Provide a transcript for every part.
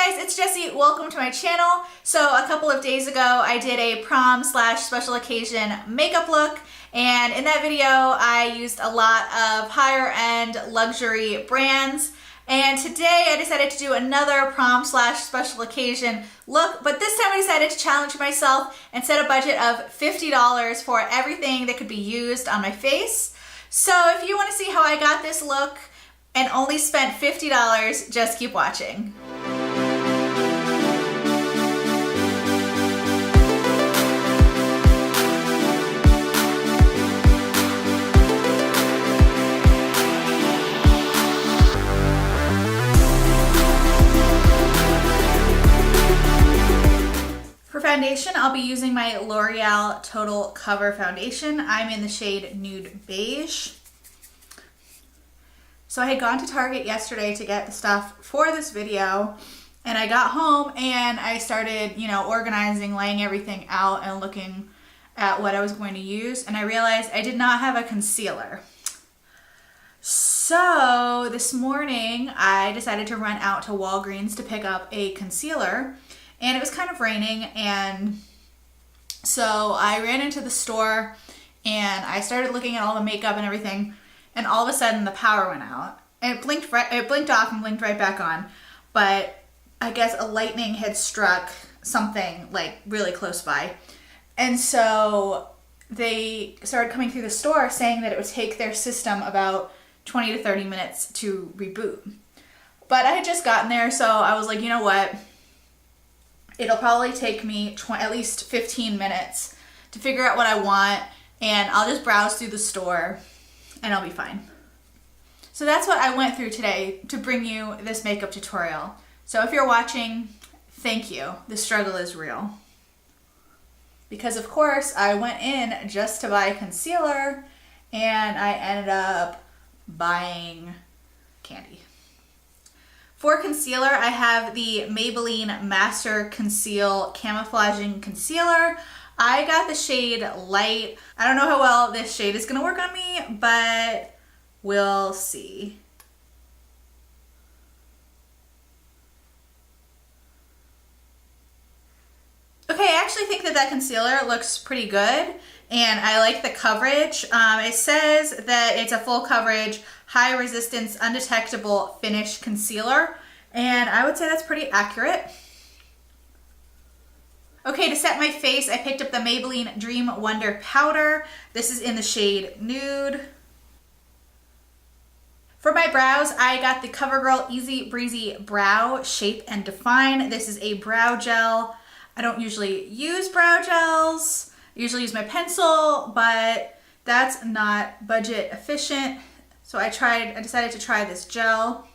guys, it's Jessie. Welcome to my channel. So a couple of days ago, I did a prom slash special occasion makeup look. And in that video, I used a lot of higher end luxury brands. And today I decided to do another prom slash special occasion look, but this time I decided to challenge myself and set a budget of $50 for everything that could be used on my face. So if you want to see how I got this look and only spent $50, just keep watching. For foundation, I'll be using my L'Oreal Total Cover Foundation. I'm in the shade Nude Beige. So I had gone to Target yesterday to get the stuff for this video, and I got home and I started, organizing, laying everything out and looking at what I was going to use, and I realized I did not have a concealer. So this morning I decided to run out to Walgreens to pick up a concealer. And it was kind of raining, and so I ran into the store and I started looking at all the makeup and everything, and all of a sudden the power went out. And it blinked off and blinked right back on, but I guess a lightning had struck something like really close by. And so they started coming through the store saying that it would take their system about 20 to 30 minutes to reboot. But I had just gotten there, so I was like, you know what? It'll probably take me at least 15 minutes to figure out what I want, and I'll just browse through the store and I'll be fine. So that's what I went through today to bring you this makeup tutorial. So if you're watching, thank you. The struggle is real. Because of course I went in just to buy concealer and I ended up buying candy. For concealer, I have the Maybelline Master Conceal Camouflaging Concealer. I got the shade Light. I don't know how well this shade is going to work on me, but we'll see. Okay, I actually think that concealer looks pretty good, and I like the coverage. It says that it's a full coverage, high resistance, undetectable finish concealer, and I would say that's pretty accurate. Okay, to set my face, I picked up the Maybelline Dream Wonder Powder. This is in the shade Nude. For my brows, I got the Covergirl Easy Breezy Brow Shape and Define. This is a brow gel. I don't usually use brow gels. I usually use my pencil, but that's not budget efficient. So I decided to try this gel.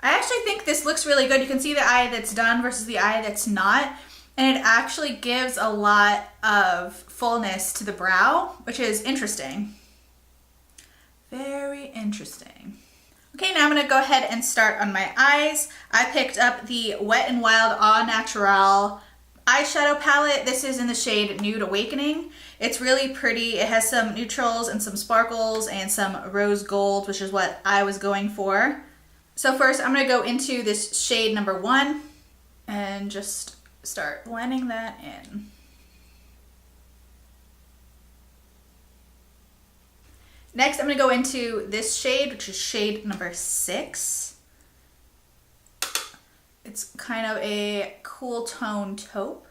I actually think this looks really good. You can see the eye that's done versus the eye that's not. And it actually gives a lot of fullness to the brow, which is interesting. Very interesting. Okay, now I'm gonna go ahead and start on my eyes. I picked up the Wet n Wild Au Naturel eyeshadow palette. This is in the shade Nude Awakening. It's really pretty. It has some neutrals and some sparkles and some rose gold, which is what I was going for. So first I'm gonna go into this shade number 1 and just start blending that in. Next I'm gonna go into this shade, which is shade number 6. It's kind of a cool tone taupe.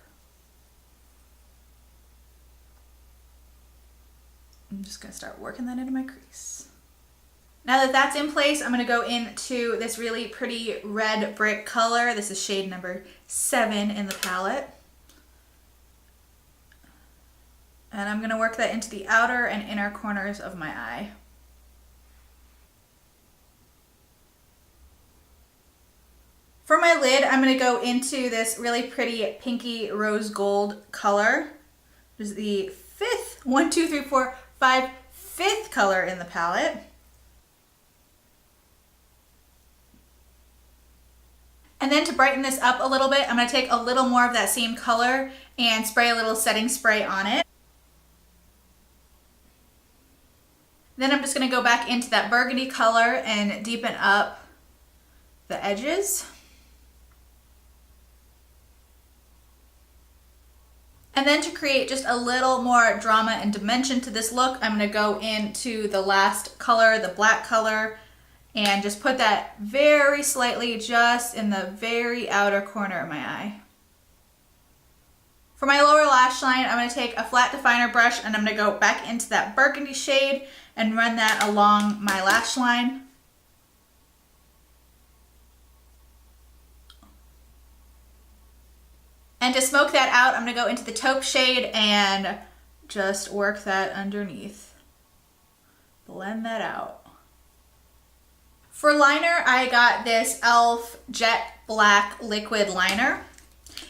I'm just gonna start working that into my crease. Now that that's in place, I'm gonna go into this really pretty red brick color. This is shade number 7 in the palette. And I'm gonna work that into the outer and inner corners of my eye. For my lid, I'm gonna go into this really pretty pinky rose gold color. This is the fifth color in the palette. And then to brighten this up a little bit, I'm gonna take a little more of that same color and spray a little setting spray on it. Then I'm just gonna go back into that burgundy color and deepen up the edges. And then to create just a little more drama and dimension to this look, I'm gonna go into the last color, the black color, and just put that very slightly just in the very outer corner of my eye. For my lower lash line, I'm gonna take a flat definer brush and I'm gonna go back into that burgundy shade and run that along my lash line. And to smoke that out, I'm gonna go into the taupe shade and just work that underneath. Blend that out. For liner, I got this e.l.f. Jet Black Liquid Liner.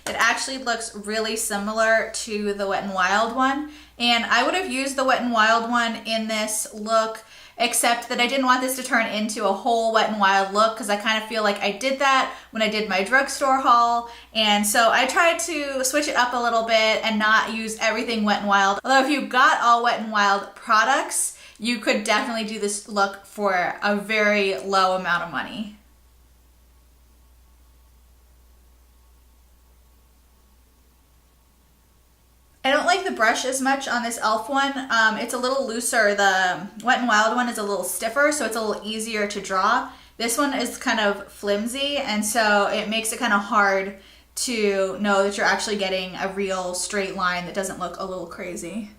It actually looks really similar to the Wet n Wild one. And I would have used the Wet n Wild one in this look, except that I didn't want this to turn into a whole Wet n Wild look because I kind of feel like I did that when I did my drugstore haul. And so I tried to switch it up a little bit and not use everything Wet n Wild. Although if you got all Wet n Wild products, you could definitely do this look for a very low amount of money. I don't like the brush as much on this e.l.f. one. It's a little looser. The Wet n Wild one is a little stiffer, so it's a little easier to draw. This one is kind of flimsy, and so it makes it kind of hard to know that you're actually getting a real straight line that doesn't look a little crazy.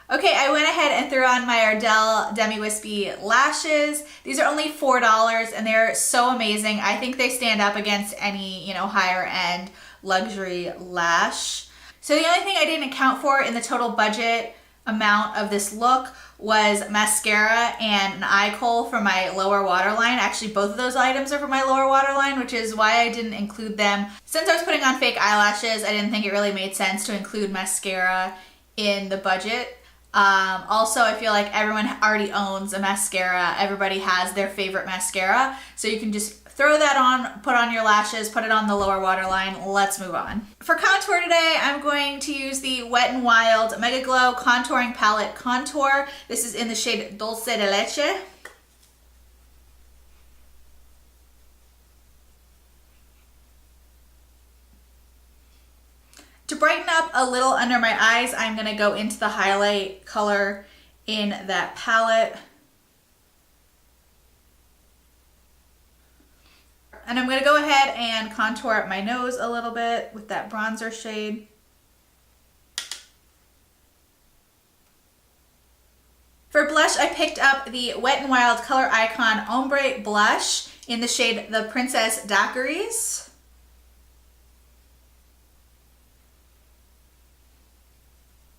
Okay, I went ahead and threw on my Ardell Demi Wispy lashes. These are only $4 and they're so amazing. I think they stand up against any, higher end luxury lash. So the only thing I didn't account for in the total budget amount of this look was mascara and an eye kohl for my lower waterline. Actually, both of those items are for my lower waterline, which is why I didn't include them. Since I was putting on fake eyelashes, I didn't think it really made sense to include mascara in the budget. Also, I feel like everyone already owns a mascara. Everybody has their favorite mascara. So you can just throw that on, put on your lashes, put it on the lower waterline. Let's move on. For contour today, I'm going to use the Wet n Wild Mega Glow Contouring Palette Contour. This is in the shade Dulce de Leche. To brighten up a little under my eyes, I'm going to go into the highlight color in that palette. And I'm going to go ahead and contour my nose a little bit with that bronzer shade. For blush, I picked up the Wet n Wild Color Icon Ombre Blush in the shade The Princess Daiquiries.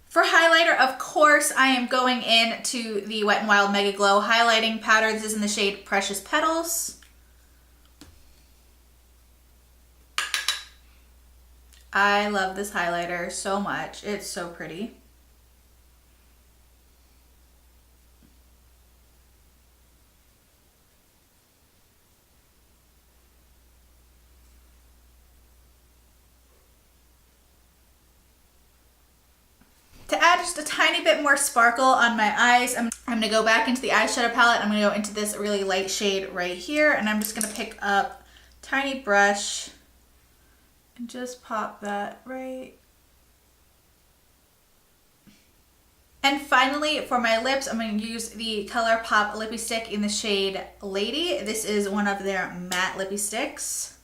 For highlighter, of course, I am going into the Wet n Wild Mega Glow Highlighting Powder. This is in the shade Precious Petals. I love this highlighter so much. It's so pretty. To add just a tiny bit more sparkle on my eyes, I'm going to go back into the eyeshadow palette. I'm going to go into this really light shade right here, and I'm just going to pick up a tiny brush and just pop that right. And finally, for my lips, I'm going to use the ColourPop Lippie Stick in the shade Lady. This is one of their matte lippie sticks.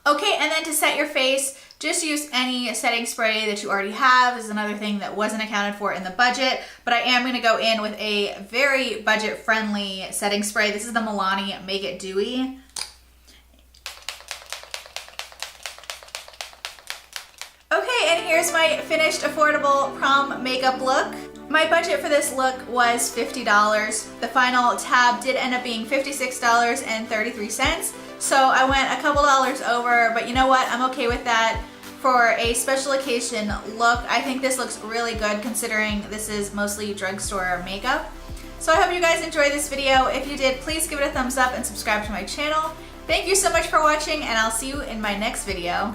Okay, and then to set your face, just use any setting spray that you already have. This is another thing that wasn't accounted for in the budget, but I am going to go in with a very budget-friendly setting spray. This is the Milani Make It Dewy. Okay, and here's my finished affordable prom makeup look. My budget for this look was $50. The final tab did end up being $56.33. So I went a couple dollars over, but you know what? I'm okay with that. For a special occasion look, I think this looks really good considering this is mostly drugstore makeup. So I hope you guys enjoyed this video. If you did, please give it a thumbs up and subscribe to my channel. Thank you so much for watching, and I'll see you in my next video.